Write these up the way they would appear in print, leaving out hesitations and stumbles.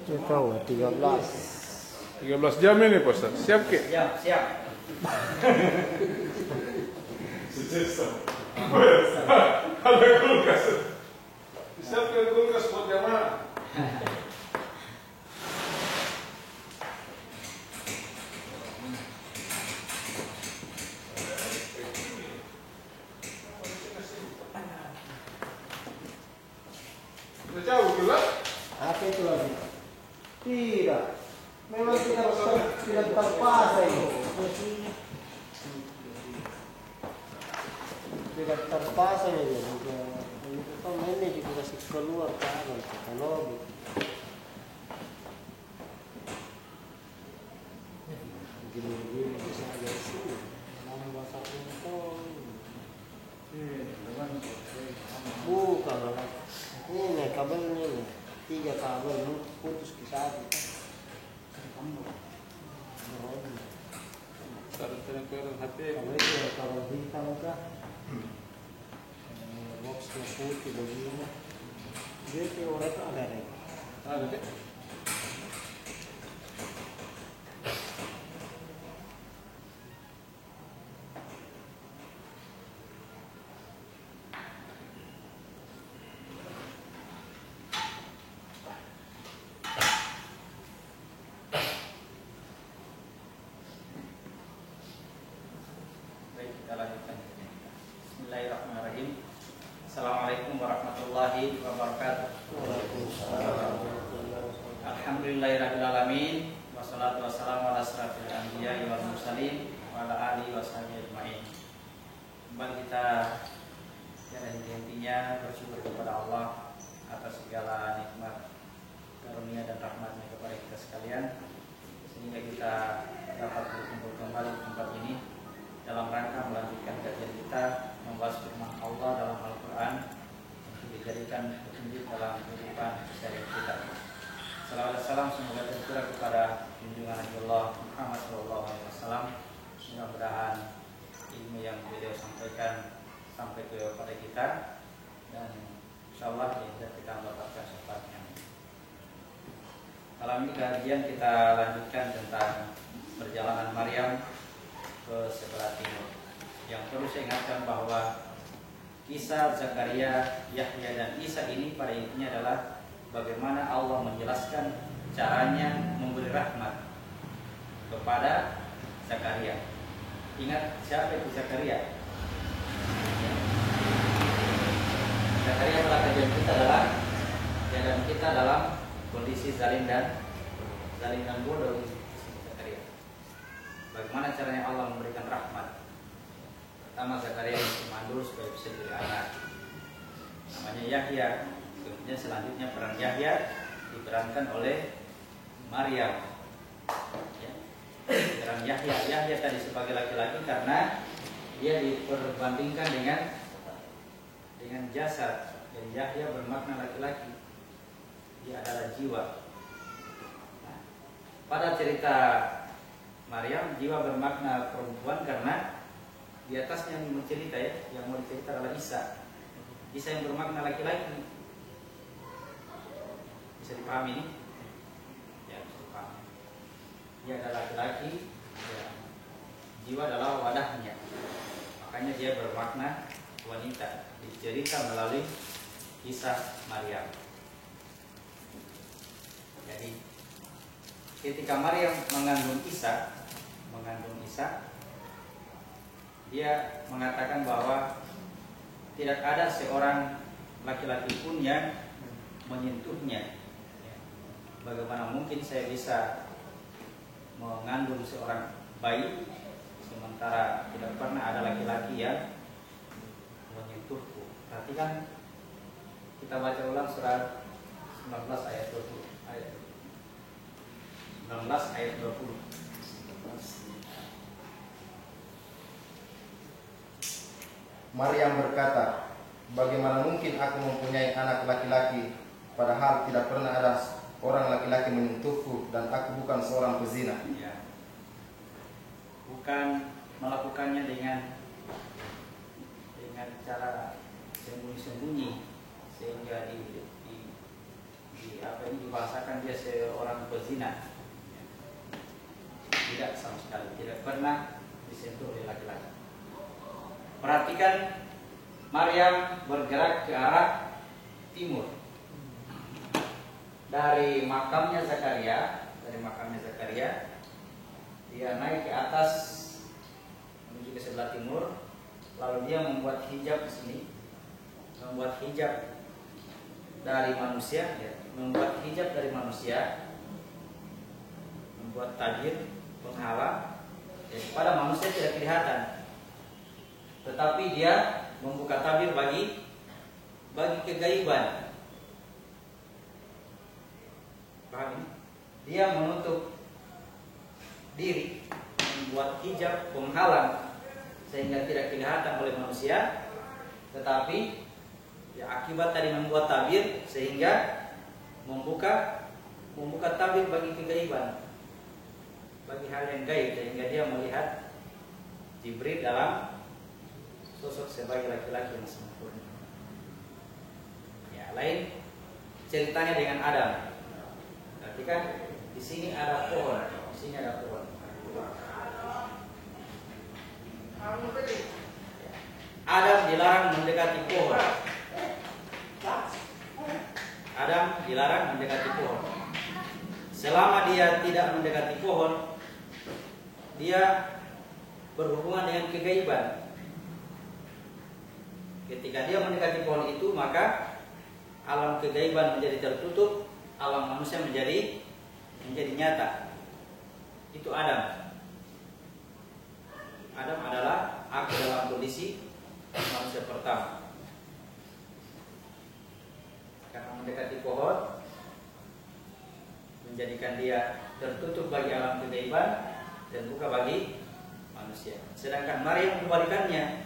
Tahu 13. 13 jam ini Pak Ustaz. Siap ke? Siap. Ada kulkas. Siapkan kulkas buat jamaah. Sudah jauh gelap? Apa itu lagi? Tidak. Memang tidak terpaksa ini. Tidak terpaksa ini. Itu ini juga kasih keluar tangan teknologi. Gini-gini bisa aja sih. Nambah satu pun. Bukan lah. Ini kabelnya nih. 3 kabel putus ke satu. Kalau itu kabel hitam kah? Boxnya putih begini. Dia teori itu ada nih. Ada deh. Baik, kita lanjutkan. Bismillahirrahmanirrahim. Assalamualaikum warahmatullahi wabarakatuh. Alhamdulillahirrahmanirrahim. Wassalatu wassalamu ala asrafil anbiya'i wal mursalin wa ala alihi washabihi ajma'in. Kembali kita yang intinya bersyukur kepada Allah atas segala nikmat, karunia dan rahmatnya kepada kita sekalian, sehingga kita dapat berkumpul kembali di tempat ini dalam rangka melanjutkan kajian kita membahas firman Allah dalam Al-Quran untuk dijadikan petunjuk dalam kehidupan sehari kita. Salawat dan salam semoga tercurah kepada junjungan Nabi Muhammad SAW. Mudah-mudahan ilmu yang beliau sampaikan sampai kepada kita dan insyaallah kita mendapatkan syafaatnya. Malam ini kajian kita lanjutkan tentang perjalanan Maryam ke sebelah timur. Yang perlu saya ingatkan bahwa kisah Zakaria, Yahya dan Isa ini pada intinya adalah bagaimana Allah menjelaskan caranya memberi rahmat kepada Zakaria. Ingat siapa itu Zakaria? Zakaria pada kajian kita dalam kondisi zalim dan bodoh. Bagaimana caranya Allah memberikan rahmat? Pertama Zakaria mandul supaya bisa diberi anak, namanya Yahya. Kemudian selanjutnya peran Yahya diperankan oleh Maryam. Ya. Peran Yahya tadi sebagai laki-laki karena dia diperbandingkan dengan jasad. Jadi Yahya bermakna laki-laki, dia adalah jiwa. Nah, pada cerita Maryam jiwa bermakna perempuan karena di atasnya mencerita yang mau dicerita adalah Isa yang bermakna laki-laki. Bisa dipahami ini? Ya, bisa dipahami. Dia adalah laki-laki, ya. Jiwa adalah wadahnya, makanya dia bermakna wanita. Dicerita melalui kisah Maryam. Jadi ketika Maryam mengandung Isa, dia mengatakan bahwa tidak ada seorang laki-laki pun yang menyentuhnya. Bagaimana mungkin saya bisa mengandung seorang bayi sementara tidak pernah ada laki-laki yang menyentuhku. Perhatikan, kita baca ulang surat 19 ayat 20. 19 ayat 20. Maryam berkata, bagaimana mungkin aku mempunyai anak laki-laki, padahal tidak pernah ada orang laki-laki menyentuhku dan aku bukan seorang pezina. Ya. Bukan melakukannya dengan cara sembunyi-sembunyi sehingga apa ini dibahasakan dia seorang pezina. Tidak sama sekali, tidak pernah disentuh oleh laki-laki. Perhatikan, Maryam bergerak ke arah timur. Dari makamnya Zakaria, dia naik ke atas menuju ke sebelah timur, lalu dia membuat hijab di sini, membuat hijab dari manusia, membuat tabir penghalang, pada manusia tidak kelihatan, tetapi dia membuka tabir bagi kegaiban. Paham ini? Dia menutup diri, membuat hijab penghalang sehingga tidak kelihatan oleh manusia, tetapi akibat tadi membuat tabir sehingga membuka tabir bagi kegaiban, bagi hal yang gaib, sehingga dia melihat Jibril dalam sosok sebagai laki-laki yang sempurna. Ya, lain ceritanya dengan Adam. Berarti kan di sini ada pohon, Adam dilarang mendekati pohon. Selama dia tidak mendekati pohon, dia berhubungan dengan kegaiban. Ketika dia mendekati pohon itu, maka alam kegaiban menjadi tertutup, alam manusia menjadi nyata. Itu Adam. Adam adalah aku dalam kondisi manusia pertama. Karena mendekati pohon menjadikan dia tertutup bagi alam kegaiban dan buka bagi manusia. Sedangkan Maryam kebalikannya,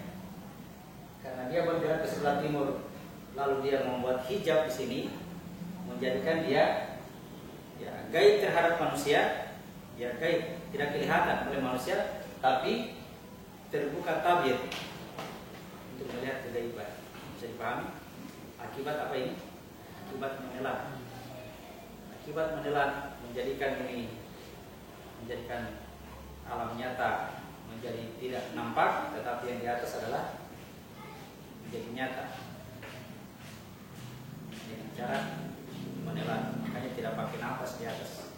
karena dia bergerak ke sebelah timur, lalu dia membuat hijab di sini, menjadikan dia gaib terhadap manusia, gaib tidak kelihatan oleh manusia, tapi terbuka tabir untuk melihat kegaiban. Bisa dipahami? Akibat apa ini? Akibat menelan menjadikan alam nyata menjadi tidak nampak, tetapi yang di atas adalah menjadi nyata dengan cara menelan. Makanya tidak pakai nafas di atas,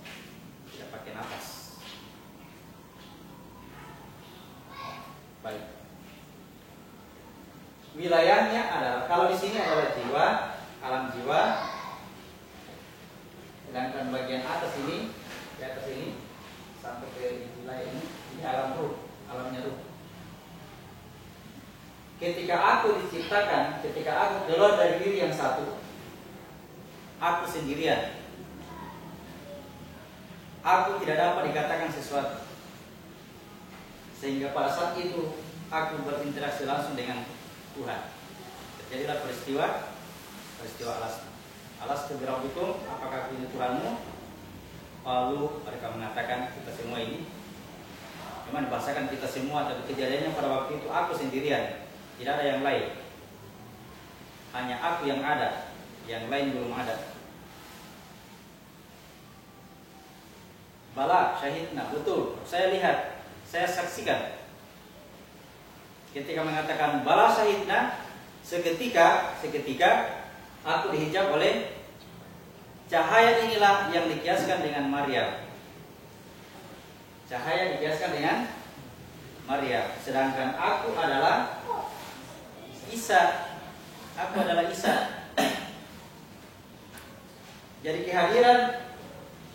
tidak pakai nafas. Baik. Wilayahnya adalah, kalau di sini adalah jiwa, alam jiwa. Sedangkan bagian atas ini, di atas ini sampai ke wilayah ini alam ruh, alamnya ruh. Ketika aku diciptakan, ketika aku keluar dari diri yang satu, aku sendirian. Aku tidak dapat dikatakan sesuatu. Sehingga pada saat itu aku berinteraksi langsung dengan Tuhan. Terjadilah peristiwa Alastu birabbikum, apakah aku ini Tuhanmu? Lalu mereka mengatakan kita semua ini. Memang dibahasakan kita semua, tapi kejadiannya pada waktu itu aku sendirian, tidak ada yang lain. Hanya aku yang ada, yang lain belum ada. Bala syahidna, betul, saya lihat, saya saksikan. Ketika mengatakan bala syahidna, seketika aku dihijab oleh cahaya. Inilah yang dikiaskan dengan Maryam. Cahaya dikiaskan dengan Maryam. Sedangkan aku adalah Isa. Jadi kehadiran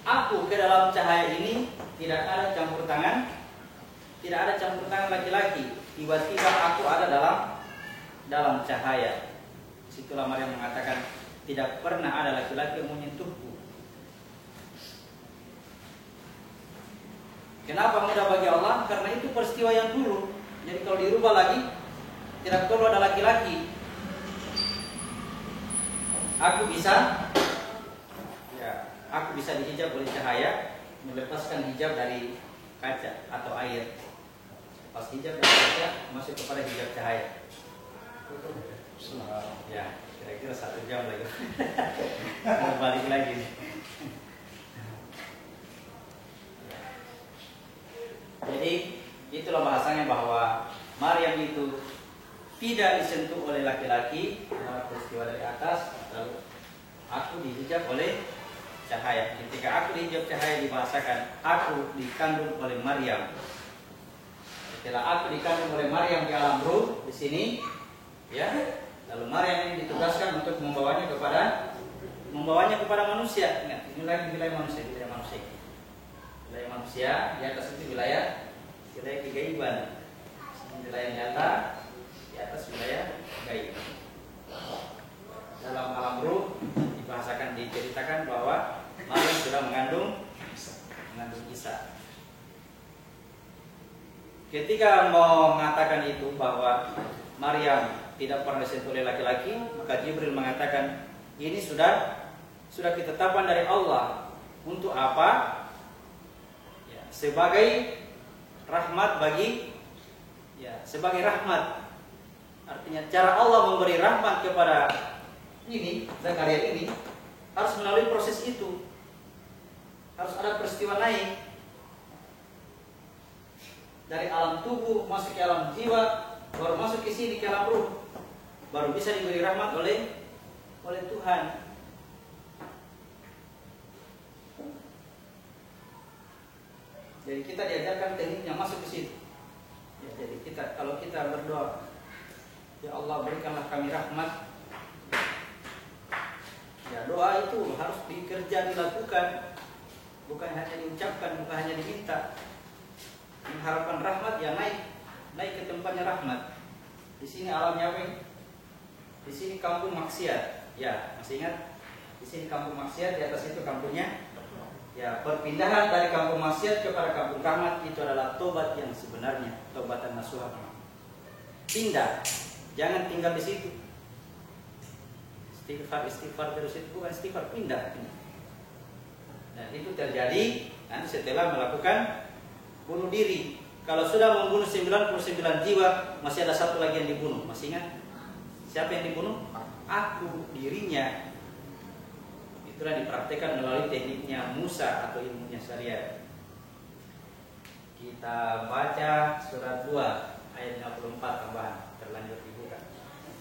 aku ke dalam cahaya ini tidak ada campur tangan, laki-laki. Tiba-tiba aku ada dalam cahaya. Situlah Maryam mengatakan tidak pernah ada laki-laki yang menyentuhku. Kenapa mudah bagi Allah? Karena itu peristiwa yang dulu. Jadi kalau dirubah lagi, tidak perlu ada laki-laki. Aku bisa dihijab oleh cahaya, melepaskan hijab dari kaca atau air. Lepas hijab dari kaca masuk kepada hijab cahaya. Ya, Kira-kira 1 jam lagi. Mau balik lagi. Jadi itulah bahasanya bahwa Maryam itu tidak disentuh oleh laki-laki karena peristiwa dari atas, lalu aku dihijab oleh cahaya. Ketika aku dihijab cahaya dibahasakan aku dikandung oleh Maryam. Setelah aku dikandung oleh Maryam di alam ruh di sini, ya, lalu Maryam ini ditugaskan untuk membawanya kepada manusia. Ingat, ini lagi wilayah manusia, wilayah manusia. Wilayah manusia, di atas itu wilayah kegaiban. Wilayah nyata, di atas wilayah gaib. Dalam alam ruh diceritakan bahwa Maryam sudah mengandung Isa. Ketika mau mengatakan itu bahwa Maryam tidak pernah disentuh oleh laki-laki, maka Jibril mengatakan ini sudah ketetapan dari Allah. Untuk apa? Ya, sebagai rahmat sebagai rahmat. Artinya cara Allah memberi rahmat kepada Zakaria ini harus melalui proses itu. Harus ada peristiwa naik dari alam tubuh masuk ke alam jiwa, baru masuk ke sini ke alam ruh, baru bisa diberi rahmat oleh Tuhan. Jadi kita diajarkan tekniknya masuk ke situ. Ya, jadi kalau kita berdoa, ya Allah berikanlah kami rahmat. Ya, doa itu harus dikerja, dilakukan, bukan hanya diucapkan, bukan hanya diminta. Mengharapkan rahmat, ya naik ke tempatnya rahmat. Di sini alamnya apa? Di sini kampung maksiat. Ya, masih ingat? Di sini kampung maksiat, di atas itu kampungnya. Ya, perpindahan dari kampung maksiat kepada kampung rahmat itu adalah tobat yang sebenarnya, tobatan nasuha. Pindah, jangan tinggal di situ. Istighfar terus itu bukan istighfar, pindah. Dan itu terjadi nanti setelah melakukan bunuh diri. Kalau sudah membunuh 99 jiwa, masih ada satu lagi yang dibunuh. Masih ingat? Siapa yang dibunuh? Aku, dirinya. Itulah dipraktekkan melalui tekniknya Musa atau ilmunya syariat. Kita baca surat 2 ayat 54 tambahan, terlanjur dibuka.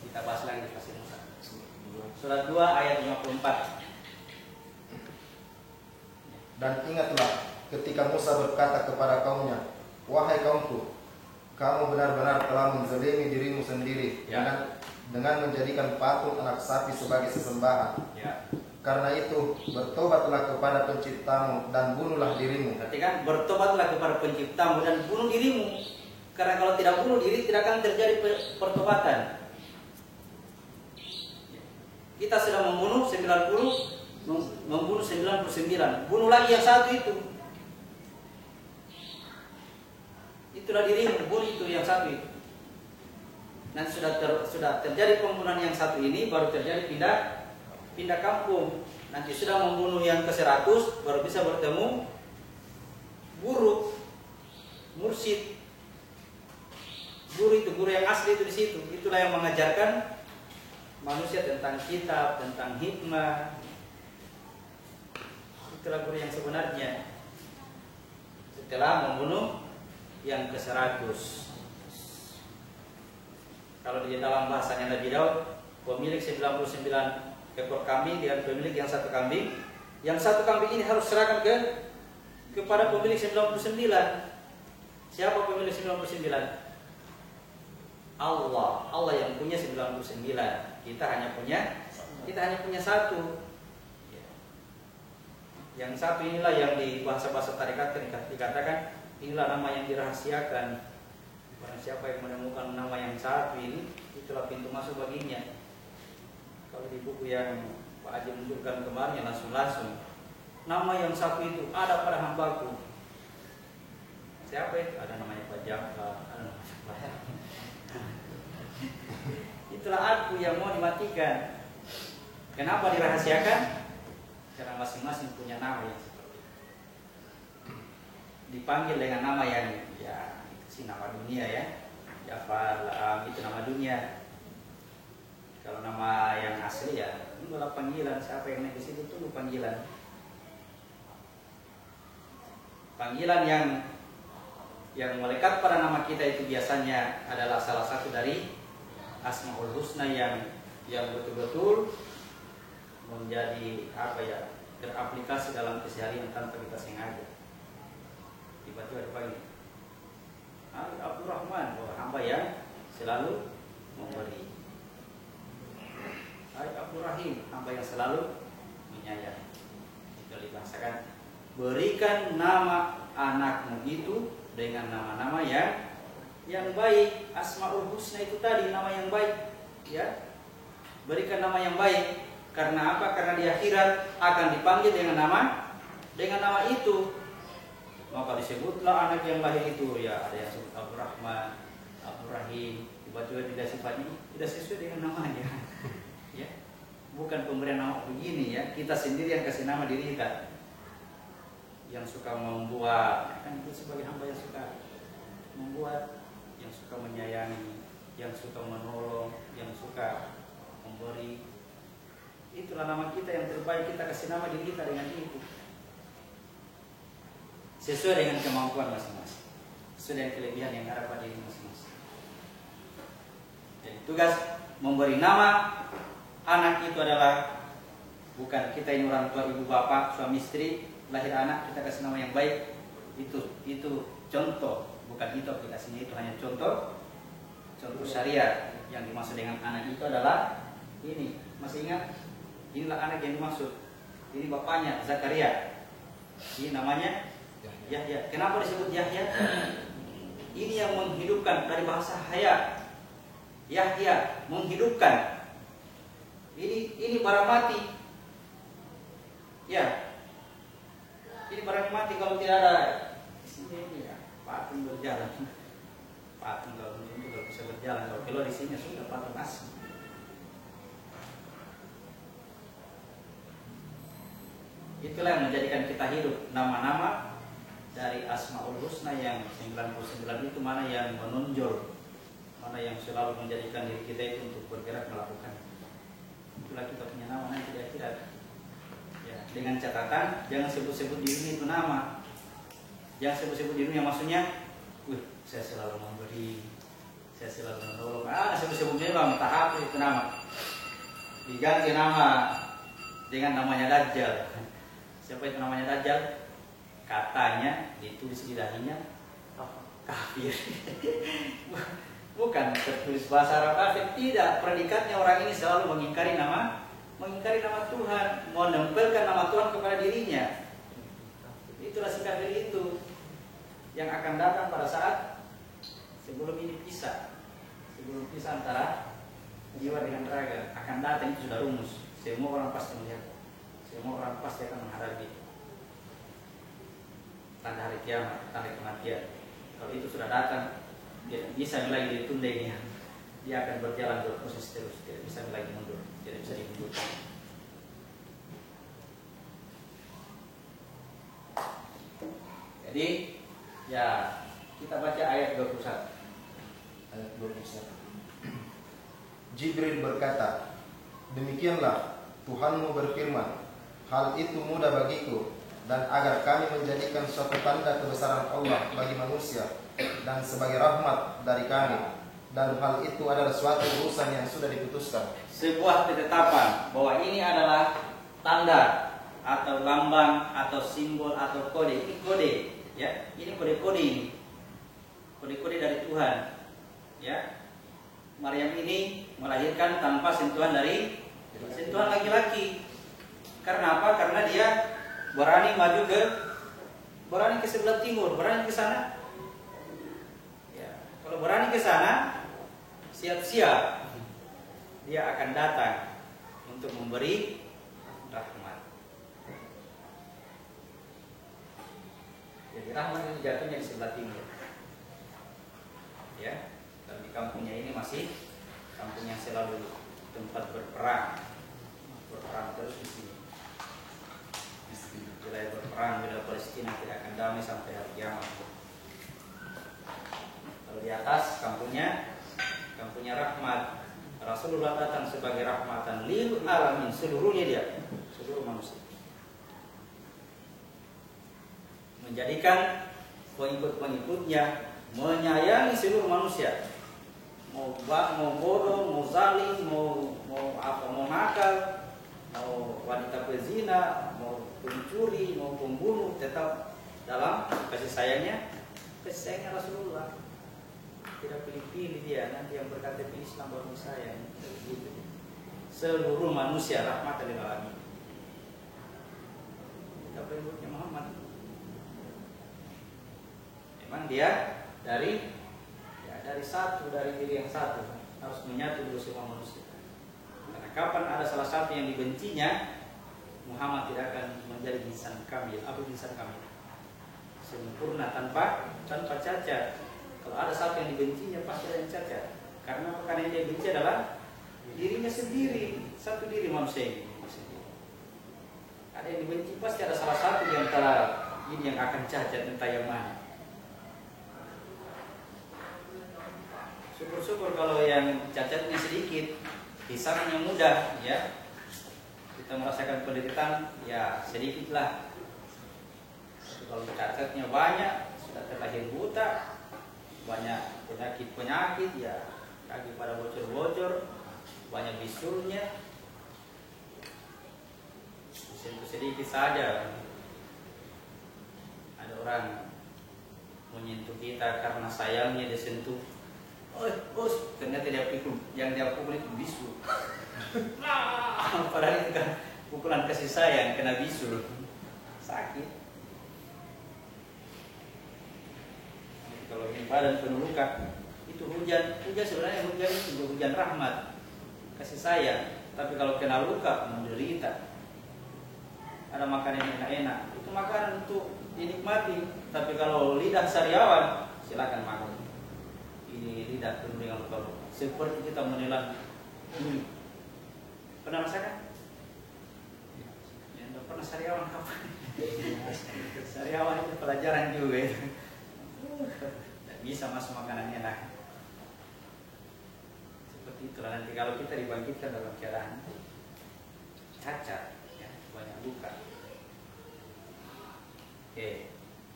Kita bahas lagi di pasir Musa. Surat 2 ayat 54. Dan ingatlah ketika Musa berkata kepada kaumnya, wahai kaumku, kamu benar-benar telah menzalimi dirimu sendiri dengan menjadikan patung anak sapi sebagai sesembahan. Ya. Karena itu bertobatlah kepada penciptamu dan bunuhlah dirimu. Perhatikan, bertobatlah kepada penciptamu dan bunuh dirimu. Karena kalau tidak bunuh diri tidak akan terjadi pertobatan. Kita sudah membunuh 90, membunuh 99, bunuh lagi yang satu itu. Itulah dirimu, bunuh itu yang satu itu. Nanti sudah terjadi pembunuhan yang satu ini, baru terjadi pindah kampung. Nanti sudah membunuh yang ke-100, baru bisa bertemu guru, mursyid. Guru itu, guru yang asli itu di situ. Itulah yang mengajarkan manusia tentang kitab, tentang hikmah. Itulah guru yang sebenarnya. Setelah membunuh yang ke-100. Kalau di dalam bahasanya Nabi Daud, pemilik 99 ekor kambing dengan pemilik yang satu kambing. Yang satu kambing ini harus serahkan kepada pemilik 99. Siapa pemilik 99? Allah yang punya 99. Kita hanya punya satu. Yang satu inilah yang di bahasa-bahasa tarekat dikatakan inilah nama yang dirahasiakan. Barang siapa yang menemukan nama yang satu ini, itulah pintu masuk baginya. Kalau di buku yang Pak Haji munculkan kemarin langsung nama yang satu itu ada pada hambaku. Siapa itu? Ada namanya Pak Jafar. Itulah aku yang mau dimatikan. Kenapa dirahasiakan? Karena masing-masing punya nama yang seperti itu. Dipanggil dengan nama yang itu sih nama dunia ya. Jafar, Laam, itu nama dunia. Kalau nama yang asli ya ini adalah panggilan. Siapa yang naik ke situ tunggu panggilan. Panggilan yang melekat pada nama kita itu biasanya adalah salah satu dari Asmaul Husna yang betul-betul menjadi teraplikasi dalam keseharian tanpa kita sengaja. Tiba-tiba dipanggil Abdurrahman, hamba yang selalu memberi. Abdurrahim, hamba yang selalu menyayang. Itu dibahasakan, berikan nama anakmu itu dengan nama-nama yang baik. Asmaul Husna itu tadi nama yang baik, ya. Berikan nama yang baik. Karena apa? Karena di akhirat akan dipanggil dengan nama itu. Maka disebutlah anak yang lahir itu, ya ada yang sebut Abdurrahman, Abdurrahim. Tiba-tiba tidak sifatnya tidak sesuai dengan namanya. Ya, bukan pemberian nama begini ya. Kita sendiri yang kasih nama diri kita. Yang suka membuat, kan itu sebagai hamba yang suka membuat, yang suka menyayangi, yang suka menolong, yang suka memberi. Itulah nama kita yang terbaik. Kita kasih nama diri kita dengan itu, sesuai dengan kemampuan masing-masing, sesuai dengan kelebihan yang ada pada diri masing-masing. Jadi tugas memberi nama anak itu adalah bukan kita ini orang tua, ibu bapak, suami istri, lahir anak kita kasih nama yang baik. Itu contoh, bukan itu aplikasinya, itu hanya contoh syariat. Yang dimaksud dengan anak itu adalah ini, masih ingat? Inilah anak yang dimaksud. Ini bapaknya Zakaria. Ini namanya Yahya. Kenapa disebut Yahya? Ini yang menghidupkan, dari bahasa haya. Yahya menghidupkan. Ini barang mati. Ya. Ini barang mati kalau tidak ada ini ya, patung berjalan. Patung kalau bisa berjalan, kalau keluar di sini sudah patung asli. Itulah yang menjadikan kita hidup. Nama-nama dari Asmaul Husna yang 99 itu mana yang menonjol, mana yang selalu menjadikan diri kita itu untuk bergerak melakukan. Itulah kita punya nama nanti di akhirat. Ya, dengan catatan jangan sebut-sebut diri itu nama. Jangan sebut-sebut diri yang maksudnya, saya selalu memberi, saya selalu menolong. Sebut-sebut diri bang, tahap itu nama. Diganti nama dengan namanya Dajjal. Siapa itu namanya Dajjal? Katanya ditulis di dahinya kafir. Bukan tertulis bahasa Arab kafir, tidak. Predikatnya orang ini selalu mengingkari nama Tuhan, menempelkan nama Tuhan kepada dirinya. Itulah si kafir itu yang akan datang pada saat sebelum ini pisah antara jiwa dengan raga. Akan datang, itu sudah rumus. Semua orang pasti melihat. Semua orang pasti akan menghadapi tanda hari kiamat, tanda kematian. Kalau itu sudah datang, dia bisa lagi ditunda ini. Dia akan berjalan berproses terus, tidak bisa lagi mundur, tidak bisa dimundurkan. Jadi, ya kita baca ayat 21. Ayat 21. Jibril berkata, demikianlah Tuhanmu berfirman, hal itu mudah bagiku, dan agar kami menjadikan suatu tanda kebesaran Allah bagi manusia dan sebagai rahmat dari kami, dan hal itu adalah suatu urusan yang sudah diputuskan. Sebuah ketetapan bahwa ini adalah tanda atau lambang atau simbol atau kode. Ini kode, ya. Ini kode-kode ini. Kode-kode dari Tuhan. Ya. Maryam ini melahirkan tanpa sentuhan laki-laki. Karena apa? Karena dia berani ke sebelah timur, berani ke sana. Ya, kalau berani ke sana, siap-siap dia akan datang untuk memberi rahmat. Jadi rahmat itu jatuhnya di sebelah timur. Ya, dan di kampungnya ini masih kampung yang selalu tempat berperang terus di sini. Wilayah berperang, wilayah Palestina tidak akan damai sampai hari kiamat. Kalau di atas kampungnya rahmat. Rasulullah datang sebagai rahmatan lil alamin, seluruhnya dia, seluruh manusia. Menjadikan pengikut-pengikutnya menyayangi seluruh manusia. Mau bodoh, mau zalim, mau nakal, mau wanita pezina, mau pencuri, mau pembunuh, tetap dalam kasih sayangnya Rasulullah. Tidak pilih-pilih dia, nanti yang berkata Islam baru disayang. Gitu. Seluruh manusia rahmatan lil alamin. Kita pengikutnya Muhammad. Memang dia dari satu, dari diri yang satu, harus menyatu dulu semua manusia. Karena kapan ada salah satu yang dibencinya, Muhammad tidak akan menjadi insan kamil, insan kamil, sempurna tanpa cacat. Kalau ada satu yang dibencinya, pasti ada yang cacat. Karena yang dia benci adalah dirinya sendiri, satu diri manusia ini. Ada yang dibenci, pasti ada salah satu yang ini yang akan cacat, entah yang mana. Syukur-syukur kalau yang cacatnya sedikit, hisabnya mudah, ya. Kita merasakan penderitaan, ya sedikitlah. Tapi kalau cacatnya banyak, sudah terlahir buta, banyak penyakit, ya kaki pada bocor-bocor, banyak bisulnya, disentuh sedikit saja. Ada orang menyentuh kita karena sayangnya disentuh. Ternyata dia pikul, yang dia pukul itu bisul. Padahal itu kan pukulan kasih sayang, kena bisul, sakit. Kalau ini badan penuh luka, itu hujan sebenarnya hujan itu juga hujan rahmat, kasih sayang. Tapi kalau kena luka, menderita. Ada makanan yang enak-enak, itu makanan untuk dinikmati. Tapi kalau lidah sariawan, silakan makan. Ini lidah penuh dengan luka-luka, seperti kita menelan bumi. Pernah rasakan? Yang tidak pernah sariawan kapan? Sariawan itu pelajaran juga. Tidak bisa masuk makanan enak. Seperti itulah nanti kalau kita dibangkitkan dalam keadaan cacat, ya, banyak luka. Oke,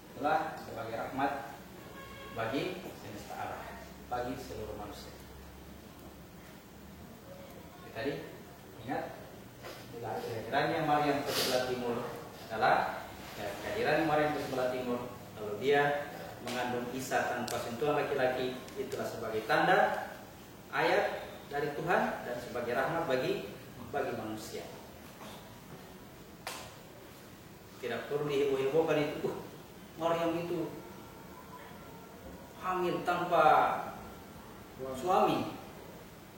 itulah sebagai rahmat bagi semesta alam, bagi seluruh manusia. Tadi ingat, kehadirannya Maryam ke sebelah timur adalah kehadiran Maryam ke sebelah timur, lalu dia mengandung Isa tanpa sentuhan laki-laki, itulah sebagai tanda ayat dari Tuhan dan sebagai rahmat bagi manusia. Tidak perlu diheboh-hebohkan itu. Maryam itu hamil tanpa suami,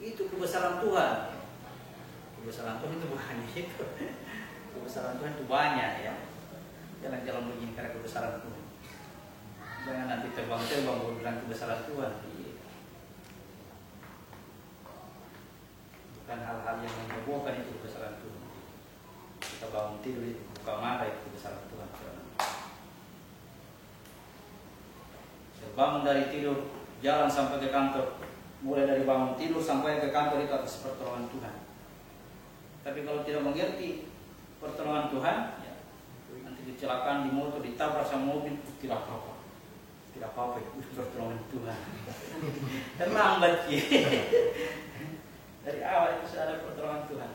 itu kebesaran Tuhan. Kebesaran Tuhan itu bukan itu. Kebesaran Tuhan itu banyak, ya. Jangan begini karena kebesaran Tuhan. Jangan nanti terbang-terbang baru bilang kebesaran Tuhan. Bukan hal-hal yang menghebohkan itu kebesaran Tuhan. Kita bangun tidur itu buka mata itu kebesaran Tuhan. Bangun dari tidur, jalan sampai ke kantor, mulai dari bangun tidur sampai ke kantor itu atas pertolongan Tuhan. Tapi kalau tidak mengerti pertolongan Tuhan, ya, nanti kecelakaan di motor, ditabrak sama mobil, tidak apa-apa. Tidak apa-apa, itu pertolongan Tuhan. Terlambat ya. Dari awal itu sudah ada pertolongan Tuhan.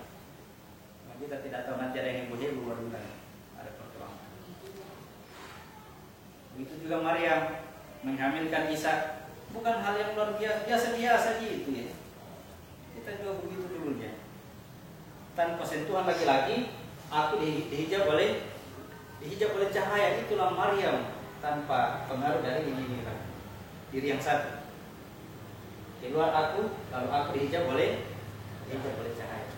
Nah, kita tidak tahu nanti ada yang heboh-heboh baru ada pertolongan. Begitu juga Maryam menghamilkan Isa, bukan hal yang luar biasa gitu ya. Kita juga begitu dulunya. Tanpa sentuhan laki-laki, aku dihijab oleh cahaya. Itulah Maryam tanpa pengaruh dari diri yang satu. Keluar aku, lalu aku dihijab oleh cahaya.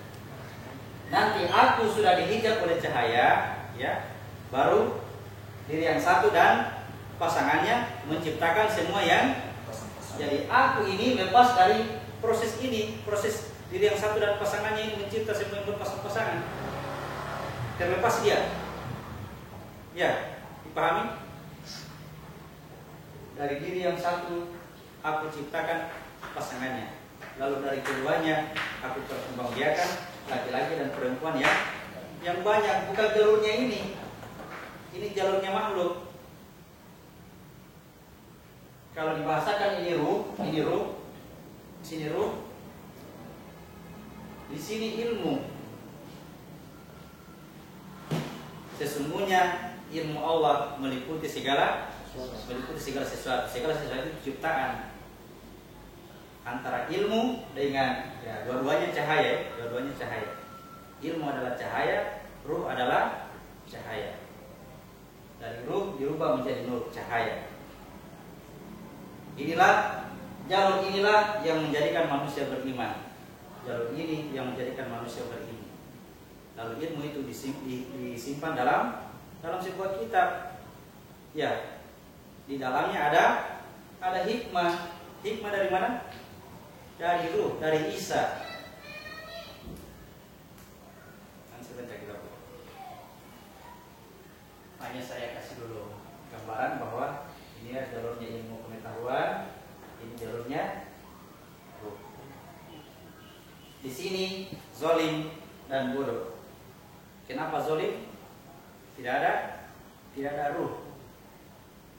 Nanti aku sudah dihijab oleh cahaya, ya, baru diri yang satu dan pasangannya menciptakan semua yang. Jadi aku ini lepas dari proses ini, proses diri yang satu dan pasangannya ini mencipta semua yang berpasang-pasangan. Terlepas dia. Ya, dipahami? Dari diri yang satu aku ciptakan pasangannya. Lalu dari keduanya aku perkembangbiakan laki-laki dan perempuan yang banyak. Bukan jalurnya ini jalurnya makhluk. Kalau dibahasakan ini ruh, sini ruh, di sini ilmu. Sesungguhnya ilmu Allah meliputi segala sesuatu. Segala sesuatu itu ciptaan. Antara ilmu dengan dua-duanya cahaya. Ilmu adalah cahaya, ruh adalah cahaya. Dari ruh dirubah menjadi nur, cahaya. Jalur inilah yang menjadikan manusia beriman. Jalur ini yang menjadikan manusia beriman. Lalu ilmu itu disimpan dalam sebuah kitab. Ya, di dalamnya ada hikmah. Hikmah dari mana? Dari ruh, dari Isa. Hanya saya kasih dulu gambaran bahwa ini jalurnya ilmu pengetahuan, ini jalurnya ruh. Di sini zalim dan bodoh. Kenapa zalim? Tidak ada ruh.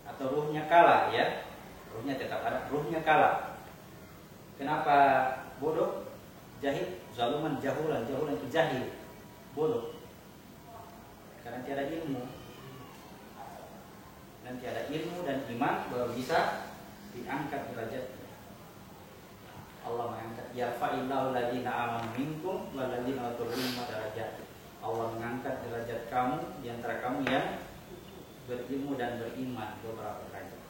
Atau ruhnya kalah, ya. Ruhnya tetap ada, ruhnya kalah. Kenapa bodoh? Jahil, zaluman, jahulan itu jahil, bodoh. Karena tiada ilmu. Dan tiada ilmu dan iman baru bisa diangkat derajatnya. Allah mengangkat yarfa'illahu alladziina aamanu minkum walladziina utul ilma darajat. Allah mengangkat derajat kamu di antara kamu yang berilmu dan beriman beberapa derajat.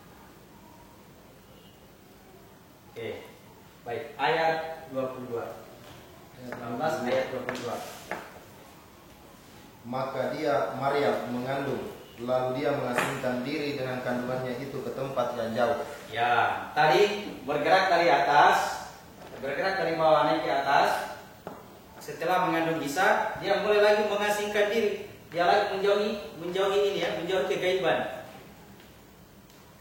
Oke. Baik, ayat 22. Ayat 19 ayat 22. Maka dia Maryam mengandung, lalu dia mengasingkan diri dengan kandungannya itu ke tempat yang jauh. Ya, tadi bergerak dari atas, bergerak dari bawah naik ke atas. Setelah mengandung Isa, dia mulai lagi mengasingkan diri. Dia lagi menjauhi ini ya, menjauhi kegaiban.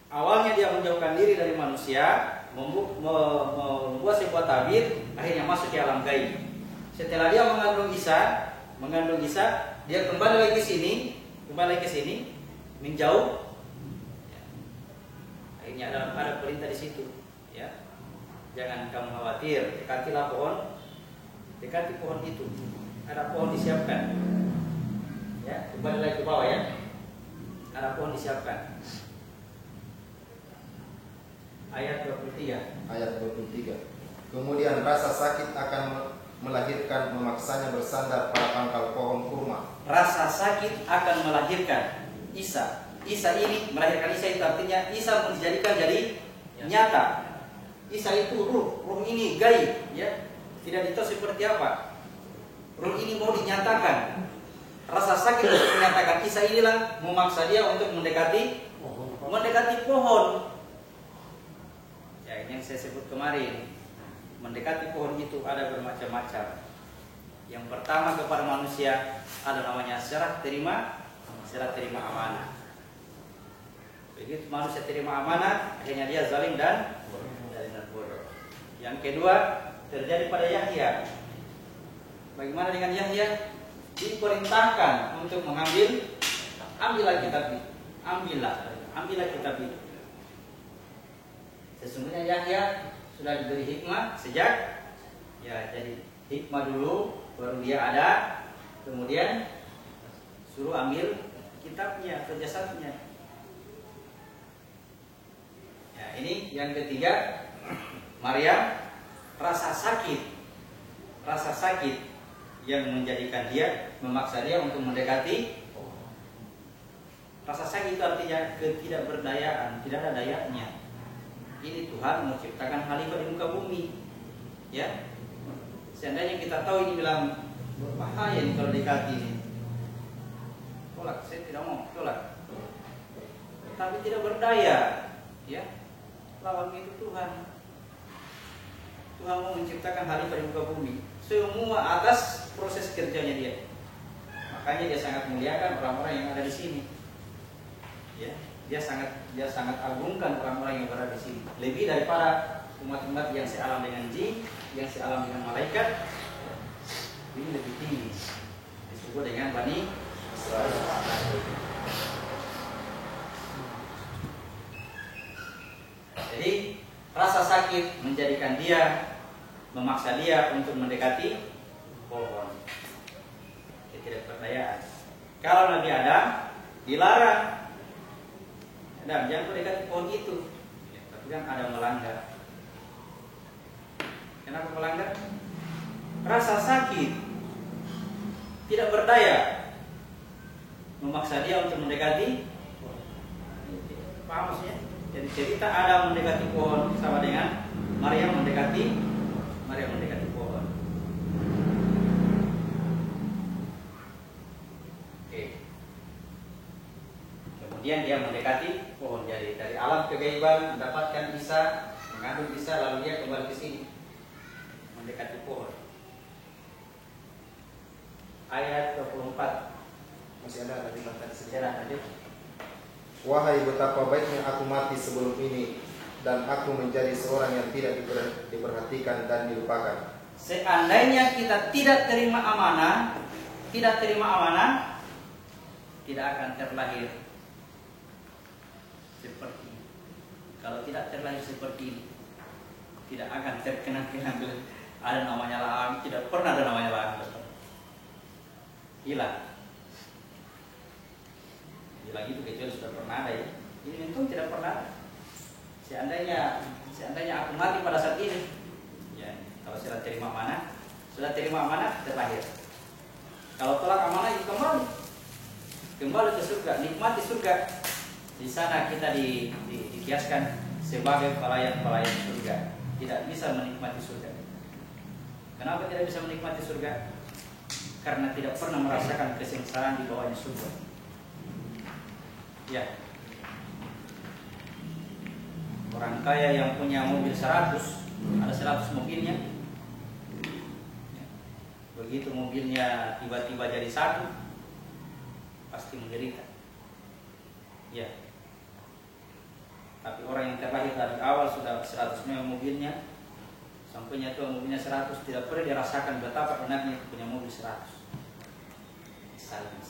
Awalnya dia menjauhkan diri dari manusia, membuat sebuah tabir, akhirnya masuk ke alam gaib. Setelah dia mengandung Isa, dia kembali lagi ke sini, menjauh. Akhirnya ada perintah di situ, ya. Jangan kamu khawatir, dekati pohon itu. Ada pohon disiapkan. Ya, kembali lagi ke bawah ya. Ada pohon disiapkan. Ayat 23. Ayat 23. Kemudian rasa sakit akan melahirkan, memaksanya bersandar pada pangkal pohon kurma. Rasa sakit akan melahirkan Isa. Isa ini melahirkan Isa itu artinya Isa menjadikan jadi nyata. Isa itu ruh ini gaib, ya. Tidak ditahu seperti apa. Ruh ini mau dinyatakan. Rasa sakit untuk menyatakan Isa inilah memaksa dia untuk mendekati pohon. Ya, ini yang saya sebut kemarin. Mendekati pohon itu ada bermacam-macam. Yang pertama kepada manusia ada namanya syarat terima amanah. Begitu manusia terima amanah, akhirnya dia zalim dan bodoh. Yang kedua terjadi pada Yahya. Bagaimana dengan Yahya? Diperintahkan untuk ambillah kitab itu. Ambillah kitab itu. Sesungguhnya Yahya sudah diberi hikmah sejak jadi hikmah dulu baru dia ada, kemudian suruh ambil kitabnya, kerjasatnya. Ya, ini yang ketiga, Maryam rasa sakit yang menjadikan dia, memaksa dia untuk mendekati. Rasa sakit itu artinya ketidakberdayaan, tidak ada dayanya. Ini Tuhan mau ciptakan khalifah di muka bumi, ya. Seandainya kita tahu ini bilang berbahaya nih kalau dekati ini, tolak, saya tidak mau tolak. Tapi tidak berdaya, ya. Lawan itu Tuhan. Tuhan mau menciptakan khalifah di muka bumi, semua atas proses kerjanya dia. Makanya dia sangat muliakan orang-orang yang ada di sini, ya. Dia sangat agungkan orang-orang yang berada di sini, lebih daripada umat-umat yang sealam dengan jin, yang sealam dengan malaikat, ini lebih tinggi. Disebut dengan Bani Israil. Jadi rasa sakit menjadikan dia, memaksa dia untuk mendekati pohon. Ketidakberdayaan. Kalau Nabi Adam dilarang, Adam jangan mendekati pohon itu. Tapi kan Adam melanggar. Kenapa melanggar? Rasa sakit, tidak berdaya, memaksa dia untuk mendekati. Paham maksudnya? Jadi cerita Adam mendekati pohon sama dengan Maryam mendekati pohon. Oke. Kemudian dia mendekati pohon. Jadi dari alam kegaiban mendapatkan Isa, mengandung Isa, lalu dia kembali ke sini mendekati pohon. Ayat 24. Masih ada tadi tadi Sejarah tadi. Wahai betapa baiknya aku mati sebelum ini, dan aku menjadi seorang yang tidak diperhatikan dan dilupakan. Seandainya kita tidak terima amanah, tidak akan terlahir seperti ini. Kalau tidak terlahir seperti ini, tidak akan terkenang-kenang ada namanya langit, tidak pernah ada namanya langit. Hilang itu kecuali sudah pernah ada ya. Ini tentu tidak pernah. Seandainya aku mati pada saat ini, ya, kalau sudah terima amanah terlahir. Kalau tolak amanah itu kembali ke surga, nikmati surga. Di sana kita dikiaskan sebagai pelayan-pelayan surga. Tidak bisa menikmati surga. Kenapa tidak bisa menikmati surga? Karena tidak pernah merasakan kesengsaraan di bawahnya surga. Ya. Orang kaya yang punya mobil 100, ada 100 mobilnya. Begitu mobilnya tiba-tiba jadi 1, pasti menderita. Ya. Tapi orang yang terlahir dari awal sudah 100 mobilnya, sampainya tua mobilnya 100, tidak pernah dirasakan betapa enaknya punya mobil 100. Saling.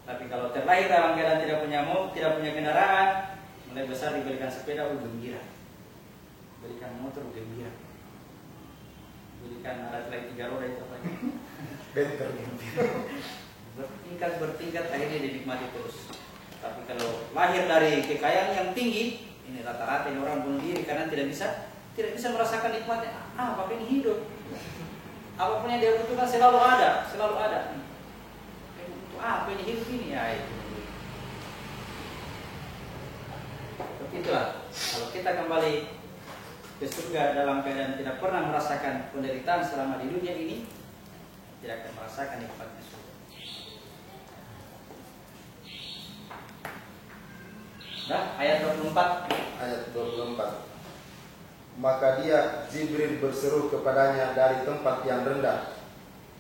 Tapi kalau terlahir dalam keadaan tidak punya mobil, tidak punya kendaraan, mulai besar diberikan sepeda, gembira. Berikan motor, gembira. Berikan alat lain 3 roda itu apa? Benter. Bertingkat akhirnya dinikmati terus. Tapi kalau lahir dari kekayaan yang tinggi, ini rata-rata ini orang bunuh diri karena tidak bisa merasakan nikmatnya. Apapun ini hidup, apapun yang dia butuhkan selalu ada. Apa ini hidup ini ya itu. Begitulah. Kalau kita kembali ke surga dalam keadaan tidak pernah merasakan penderitaan selama di dunia ini, tidak akan merasakan nikmatnya surga. Nah, ayat 24. Maka dia Jibril berseru kepadanya dari tempat yang rendah,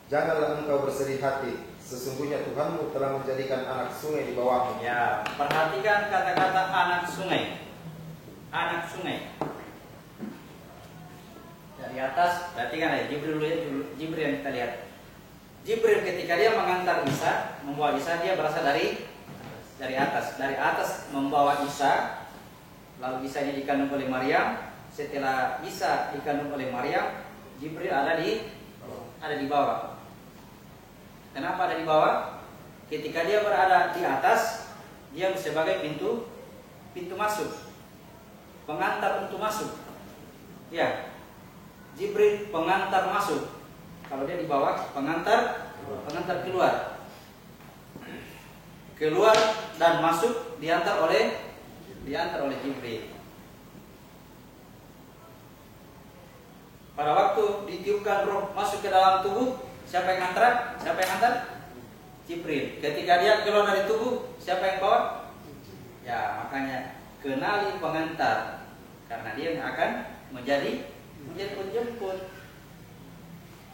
janganlah engkau bersedih hati. Sesungguhnya Tuhanmu telah menjadikan anak sungai di bawahmu. Ya, perhatikan kata-kata anak sungai. Anak sungai. Dari atas, perhatikan aja Jibril yang kita lihat. Jibril ketika dia mengantar Isa, membawa Isa, dia berasal dari atas. Dari atas membawa Isa, lalu Isa ini dikandung oleh Maryam. Setelah Isa dikandung oleh Maryam, Jibril ada di bawah. Kenapa ada di bawah? Ketika dia berada di atas, dia sebagai pintu masuk, pengantar untuk masuk. Ya, Jibril pengantar masuk. Kalau dia di bawah, pengantar keluar dan masuk diantar oleh Jibril. Pada waktu ditiupkan roh masuk ke dalam tubuh, siapa yang antar? Jibril. Ketika dia keluar dari tubuh, siapa yang bawa? Ya, makanya kenali pengantar, karena dia yang akan menjadi penjemput.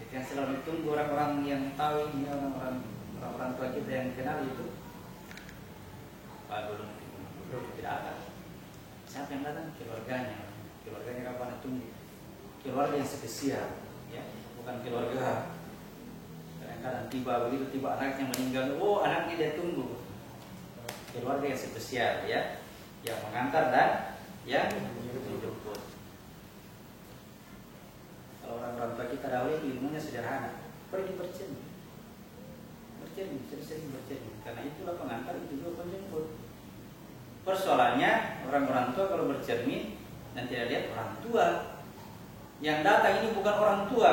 Itu yang selalu ditunggu orang-orang yang tahu ini, orang-orang tua kita yang kenal itu. Pak belum tidak ada. Siapa yang datang? Keluarganya. keluarganya kapan tunggu, keluarga yang spesial, ya, bukan keluarga kadang-kadang tiba anaknya meninggal, oh anaknya dia tunggu. Keluarga yang spesial, ya, yang mengantar dan yang menjemput. Kalau orang tua kita dahulu ilmunya sederhana, pergi bercermin, sering bercermin, karena itulah pengantar, itu juga penjemput. Persoalannya orang tua kalau bercermin dan tidak lihat orang tua, yang datang ini bukan orang tua,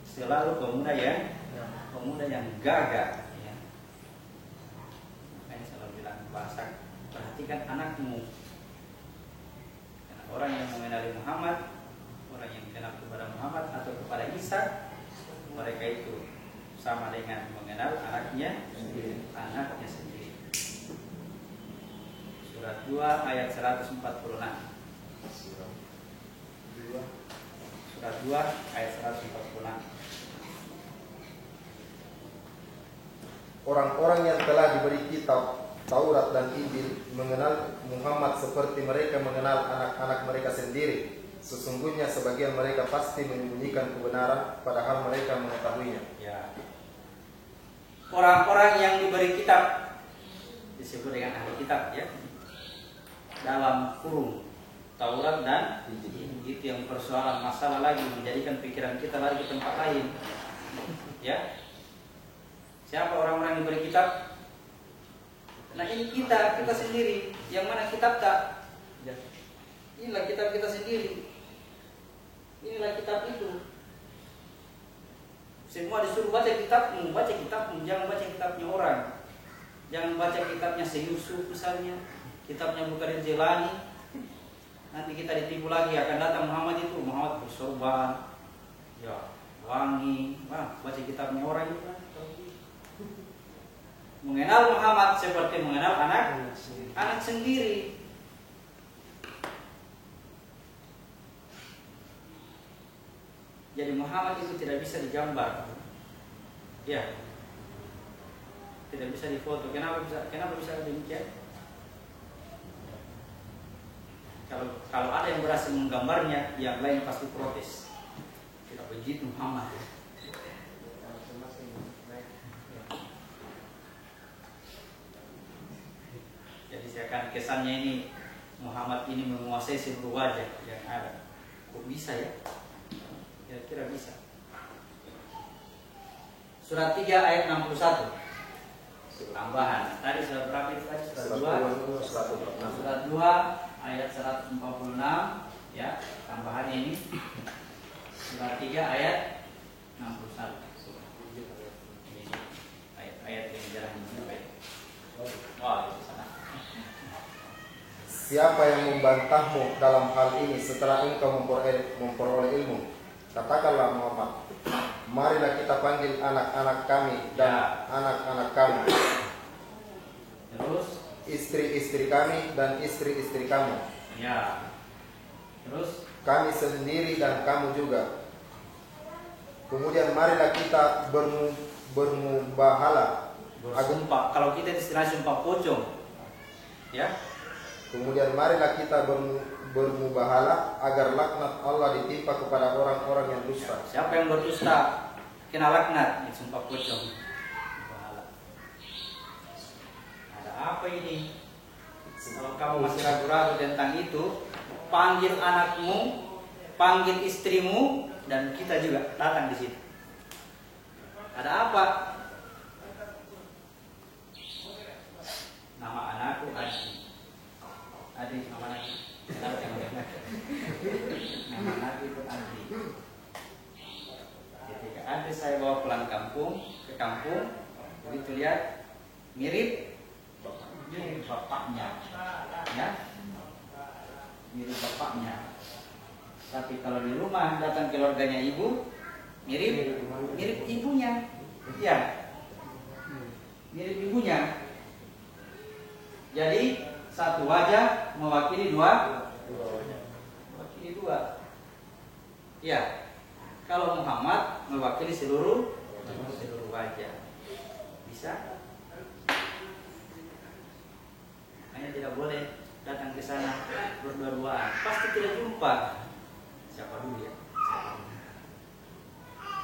selalu pemuda yang gagah. Ya. Makanya selalu bilang bahasa, perhatikan anakmu. Karena orang yang mengenali Muhammad, orang yang kenal kepada Muhammad atau kepada Isa, mereka itu sama dengan mengenal anaknya sendiri. Surat 2 ayat 146. Surat 2 ayat 146. Orang-orang yang telah diberi kitab Taurat dan Injil mengenal Muhammad seperti mereka mengenal anak-anak mereka sendiri. Sesungguhnya sebagian mereka pasti menyembunyikan kebenaran, padahal mereka mengetahuinya. Ya. Orang-orang yang diberi kitab disebut dengan ahli kitab, ya. Dalam kurung Taurat dan Injil, itu yang persoalan masalah lagi, menjadikan pikiran kita lari ke tempat lain. Ya. Siapa orang-orang yang diberi kitab? Nah ini kita sendiri. Yang mana kitab tak? Inilah kitab kita sendiri. Inilah kitab itu. Semua disuruh baca kitabmu, jangan baca kitabnya orang. Jangan baca kitabnya Yusuf misalnya, kitabnya Bukhari Jelani. Nanti kita ditipu lagi, akan datang Muhammad bersorban, ya wangi, baca kitabnya orang itu kan. Mengenal Muhammad seperti mengenal anak sendiri. Jadi Muhammad itu tidak bisa digambar, ya, tidak bisa difoto. Kenapa bisa demikian? Kalau ada yang berhasil menggambarnya, yang lain pasti protes. Tidak begitu Muhammad. Jadi seakan kesannya ini Muhammad ini menguasai seluruh wajah yang ada. Kok bisa ya? Kira-kira bisa. Surat 3 ayat 61. Tambahan. Tadi surat berapa itu tadi? Surat 2 ayat 146, ya. Tambahan ini. Surat 3 ayat 61. Ini ayat yang jarang sampai. Wah, itu sana. Siapa yang membantahmu dalam hal ini setelah engkau memperoleh ilmu? Katakanlah Muhammad, marilah kita panggil anak-anak kami dan anak-anak kamu, terus istri-istri kami dan istri-istri kamu, ya, terus kami sendiri dan kamu juga. Kemudian marilah kita bermubahalah. Bersumpah. Kalau kita istilahnya sumpah pocong, ya. Kemudian marilah kita bermubahalah agar laknat Allah ditimpa kepada orang-orang yang dusta. Siapa yang berdusta kena laknat, sumpah pocong. Ada apa ini? Kalau kamu masih ragu-ragu tentang itu, panggil anakmu, panggil istrimu, dan kita juga datang di situ. Ada apa? Nama anakku Adi, nama anakku. Nama anak itu Adi. Ketika Adi saya bawa pulang ke kampung, begitu lihat mirip bapaknya, ya, mirip bapaknya. Tapi kalau di rumah datang keluarganya ibu, mirip ibunya, ya, mirip ibunya. Jadi satu wajah mewakili dua. Ya, kalau Muhammad mewakili seluruh wajah. Bisa? Hanya tidak boleh datang ke sana berdua-duaan, pasti tidak jumpa. Siapa dulu ya?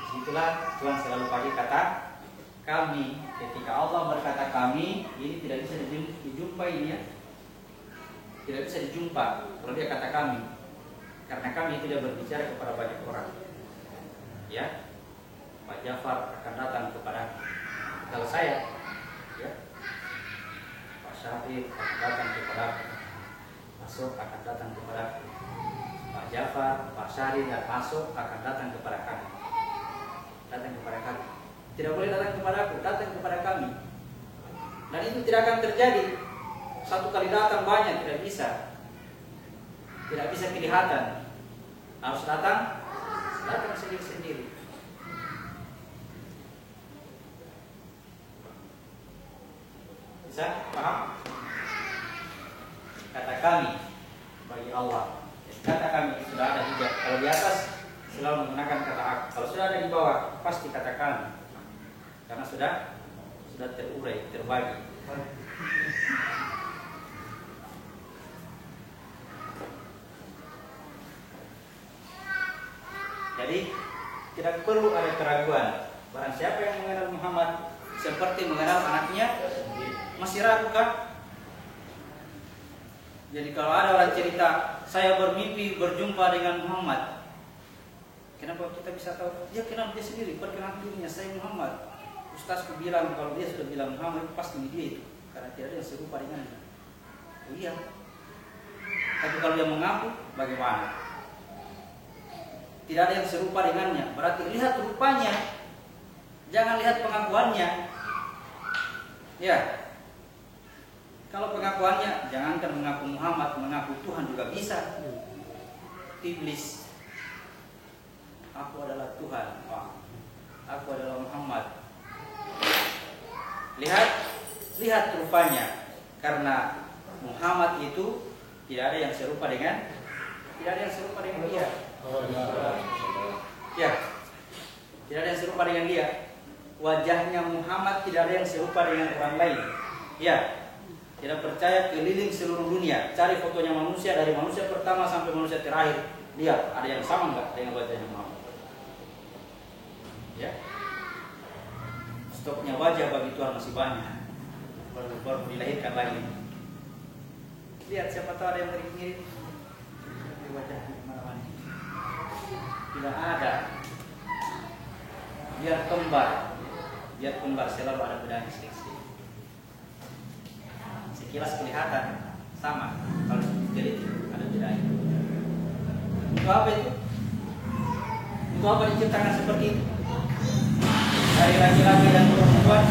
Disitulah Tuhan selalu pakai kata kami. Ketika Allah berkata kami, ini tidak bisa dijumpai ini ya. Tidak bisa dijumpa kalau dia kata kami. Karena kami tidak berbicara kepada banyak orang. Ya, Pak Jafar akan datang kepada kalau saya, ya, Pak Syafir akan datang kepada Masuk akan datang kepada Pak Jafar, Pak Syari dan Masuk akan datang kepada kami. Datang kepada kami. Tidak boleh datang kepada aku, datang kepada kami. Dan itu tidak akan terjadi. Satu kali datang banyak, tidak bisa. Tidak bisa kelihatan. Harus datang sendiri-sendiri. Bisa? Paham? Kata kami bagi Allah. Kata kami sudah ada juga. Kalau di atas selalu menggunakan kata aku. Kalau sudah ada di bawah pasti kata kami. Karena sudah terurai, terbagi. Jadi tidak perlu ada keraguan. Barang siapa yang mengenal Muhammad seperti mengenal anaknya, masih ragu kan? Jadi kalau ada orang cerita, saya bermimpi berjumpa dengan Muhammad, kenapa kita bisa tahu? Dia kenal dia sendiri, perkenalkan dirinya, saya Muhammad. Ustazku bilang kalau dia sudah bilang Muhammad pasti dia itu, karena tidak ada yang serupa dengannya. Iya. Tapi kalau dia mengaku, bagaimana? Tidak ada yang serupa dengannya. Berarti lihat rupanya, jangan lihat pengakuannya. Ya. Kalau pengakuannya, jangankan mengaku Muhammad, mengaku Tuhan juga bisa. Iblis, aku adalah Tuhan, aku adalah Muhammad. Lihat rupanya, karena Muhammad itu tidak ada yang serupa dengan dia. Ya, tidak ada yang serupa dengan dia. Wajahnya Muhammad tidak ada yang serupa dengan orang lain. Ya. Tidak percaya keliling seluruh dunia, cari fotonya manusia dari manusia pertama sampai manusia terakhir. Lihat, ada yang sama nggak dengan wajahnya Muhammad? Ya, stoknya wajah bagi Tuhan masih banyak. Baru dilahirkan lagi. Lihat, siapa tahu ada yang mirip-mirip wajahnya mana-mana. Tidak ada. Biar kembar selalu ada bedanya sedikit. Sekilas kelihatan sama, kalau diteliti ada bedanya. Itu apa itu? Itu apa diciptakan seperti itu? Dari laki-laki dan perempuan.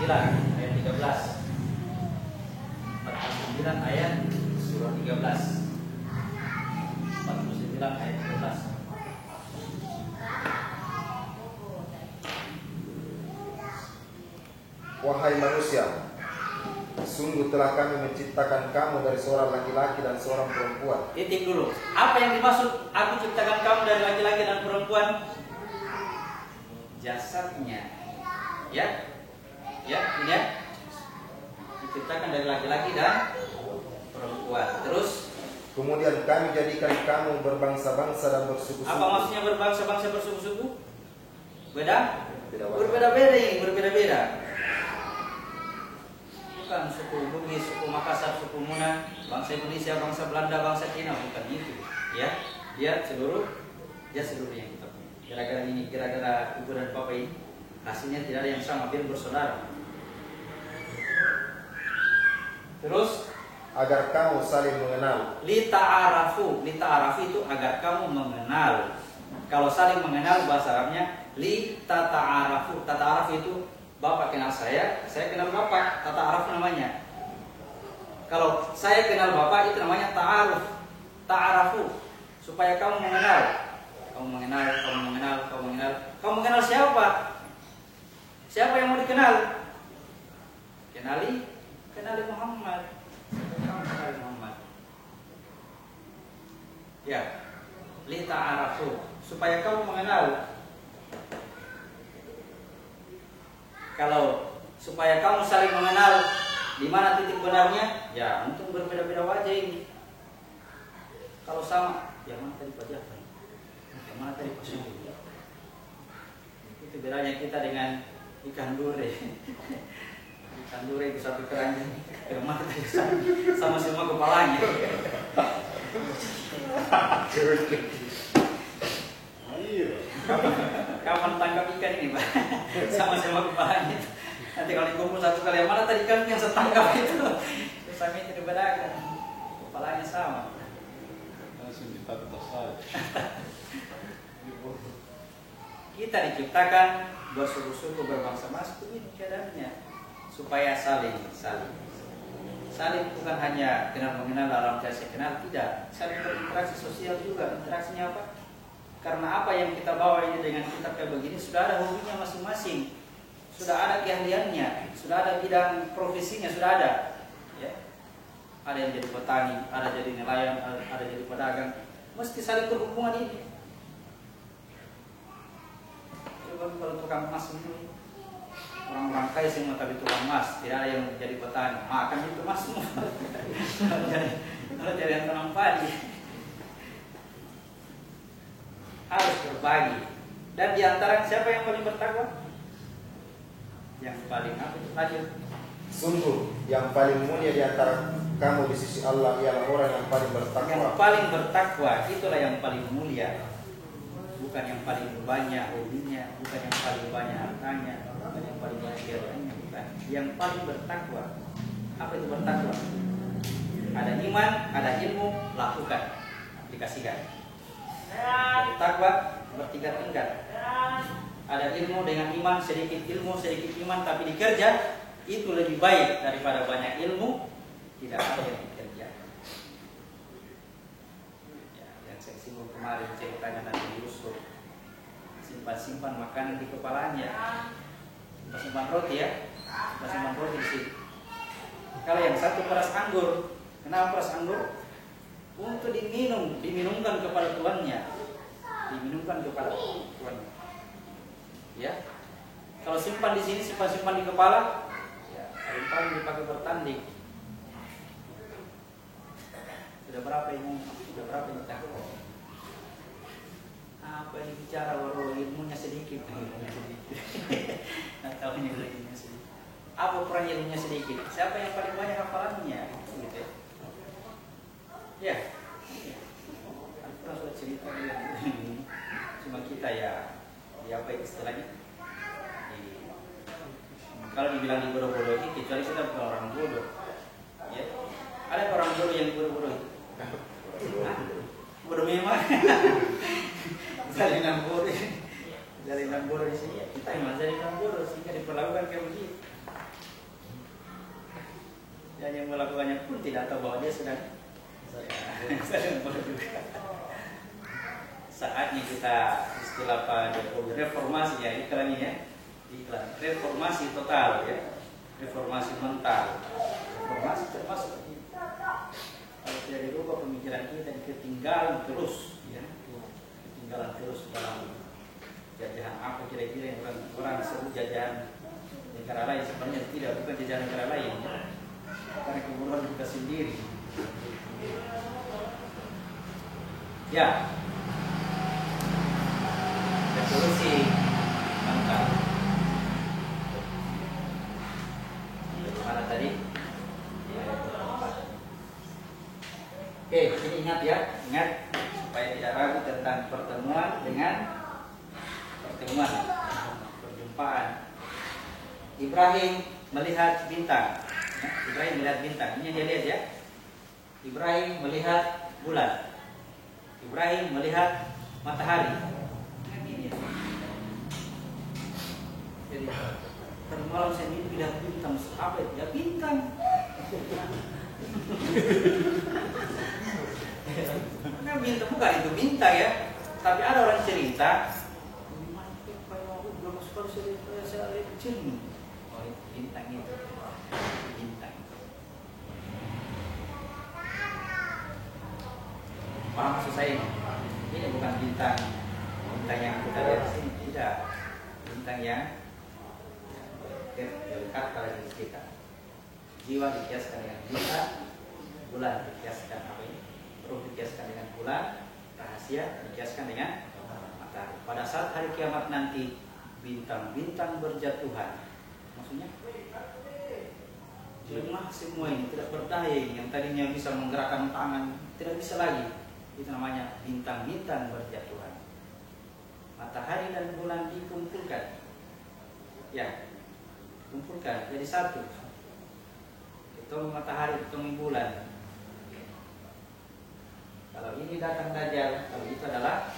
Ayat 13. 49 ayat surah 13. 49 ayat 13. Wahai manusia, sungguh telah kami menciptakan kamu dari seorang laki-laki dan seorang perempuan. Titik dulu. Apa yang dimaksud aku ciptakan kamu dari laki-laki dan perempuan? Jasadnya. Ya, ini ya. Diciptakan dari laki-laki dan perempuan. Terus kemudian kami jadikan kamu berbangsa-bangsa dan bersuku-suku. apa maksudnya berbangsa-bangsa bersuku-suku? Berbeda-beda ini, berbeda-beda. Bukan suku Bugis, suku Makassar, suku Muna, bangsa Indonesia, bangsa Belanda, bangsa Cina, bukan itu. Ya, dia seluruh yang kita punya. Gara-gara ibu dan papa ini, hasilnya tidak ada yang sama, biar bersaudara. Terus agar kamu saling mengenal. Lita'arafu itu agar kamu mengenal. Kalau saling mengenal bahasa Arabnya litata'arafu. Tata'arafu itu Bapak kenal saya kenal Bapak, ta'aruf namanya. Kalau saya kenal Bapak itu namanya ta'aruf, ta'arafu. Supaya kamu mengenal. Kamu mengenal siapa? Siapa yang mau dikenal? Kenali Muhammad. Kamu kenali Muhammad. Ya, lita'arafu. Supaya kamu mengenal. Kalau supaya kamu saling mengenal di mana titik benarnya, ya untung berbeda-beda wajah ini. Kalau sama, yang mana tadi wajah, yang mana tadi posisi. Itu bedanya kita dengan ikan dure. Ikan dure itu satu keranjang, yang mana tadi sama semua kepalanya. Kapan tangkap ikan ini, Pak? Sama semua kepalanya. Nanti kalau dikumpul satu kali, yang mana tadi kan yang saya tangkap itu? Terus kami tidak bedakan, kepalanya sama. Langsung ditata saja. Kita diciptakan bersuku-suku berbangsa-bangsa, ini keadaannya supaya saling bukan hanya kenal mengenal dalam saya kenal, tidak, saling berinteraksi sosial juga. Interaksinya apa? Karena apa yang kita bawa ini dengan kitab kayak begini sudah ada hobinya masing-masing, sudah ada keahliannya, sudah ada bidang profesinya, sudah ada. Ya. Ada yang jadi petani, ada jadi nelayan, ada jadi pedagang, mesti saling berhubungan ini. Coba kalau tukang emas ini, orang-orang kaya semua tapi tukang emas, tidak ada yang jadi petani, makan itu emas semua. Kalau jadi yang tanam padi, harus berbagi. Dan diantara siapa yang paling bertakwa? Yang paling apa itu? Lanjut. Sungguh yang paling mulia di antara kamu di sisi Allah ialah orang yang paling bertakwa. Yang paling bertakwa itulah yang paling mulia. Bukan yang paling banyak hobinya, bukan yang paling banyak hartanya, bukan yang paling banyak keahliannya, bukan. Yang paling bertakwa. Apa itu bertakwa? Ada iman, ada ilmu, lakukan, aplikasikan. Jadi takwa bertingkat-tingkat. Ada ilmu dengan iman, sedikit ilmu, sedikit iman, tapi dikerja itu lebih baik daripada banyak ilmu tidak ada yang dikerja. Ya, yang saya singgung kemarin ceritanya Nabi Yusuf, simpan-simpan makanan di kepalanya, simpan roti ya, simpan roti di sini. Kalau yang satu peras anggur, kenapa peras anggur? Untuk diminumkan kepada tuannya, diminumkan kepada tuannya. Ya, kalau simpan di sini, simpan di kepala, ya, paling dipakai bertanding. Sudah berapa ini? Sudah berapa ini? Apa yang bicara walau ilmunya sedikit, Nah, tahu ini ilmunya sedikit. Apa peran ilmunya sedikit? Siapa yang paling banyak hafalannya? Gitu. Ya, aku sudah cerita dia. Cuma kita ya apa istilahnya? Kalau dibilang dibodoh-bodohi, kecuali kita bukan orang bodoh. Ya, ada orang bodoh yang bodoh-bodoh. Bodoh memang. Jalinan bodoh di sini. Kita memang jalinan bodoh sehingga diperlakukan kayak begitu. Dan yang melakukannya pun tidak tahu bahwa dia sedang saatnya kita istilah Pak Jokowi reformasi ya, iklan ini ya, iklan reformasi total ya, reformasi mental, reformasi termasuk kalau tidak dirubah pemikiran kita ketinggalan terus ya, ketinggalan terus dalam jajahan apa kira-kira yang orang sebut jajahan negara lain, sebenarnya tidak, bukan jajahan negara lain ya, karena kebodohan kita sendiri. Ya, revolusi mental. Mana tadi? Oke, ini ingat ya, ingat supaya tidak ragu tentang pertemuan dengan perjumpaan. Ibrahim melihat bintang. Ya, Ibrahim melihat bintang. Ini dia lihat ya. Ibrahim melihat bulan. Ibrahim melihat matahari. Jadi tadi malam saya mimpi lihat bintang. Apa itu? Ya bintang. Nah, bintang bukan itu bintang ya. Tapi ada orang cerita. Berapa sekali saya lihat kecil. Oh itu bintang itu. Bintang. Paham maksud saya ini? Ini bukan bintang yang kita lihat di sini, tidak. bintang yang dekat pada diri kita. Jiwa dikiaskan dengan bintang, bulan dikiaskan apa ini? Ruh dikiaskan dengan bulan, rahasia dikiaskan dengan matahari. Pada saat hari kiamat nanti bintang-bintang berjatuhan. Maksudnya lemah semua ini, tidak berdaya ini. Yang tadinya bisa menggerakkan tangan tidak bisa lagi. Itu namanya bintang-bintang berjatuhan. Matahari dan bulan dikumpulkan. Ya, kumpulkan jadi satu. Ketemu matahari, ketemu bulan. Kalau ini datang Dajjal, kalau itu adalah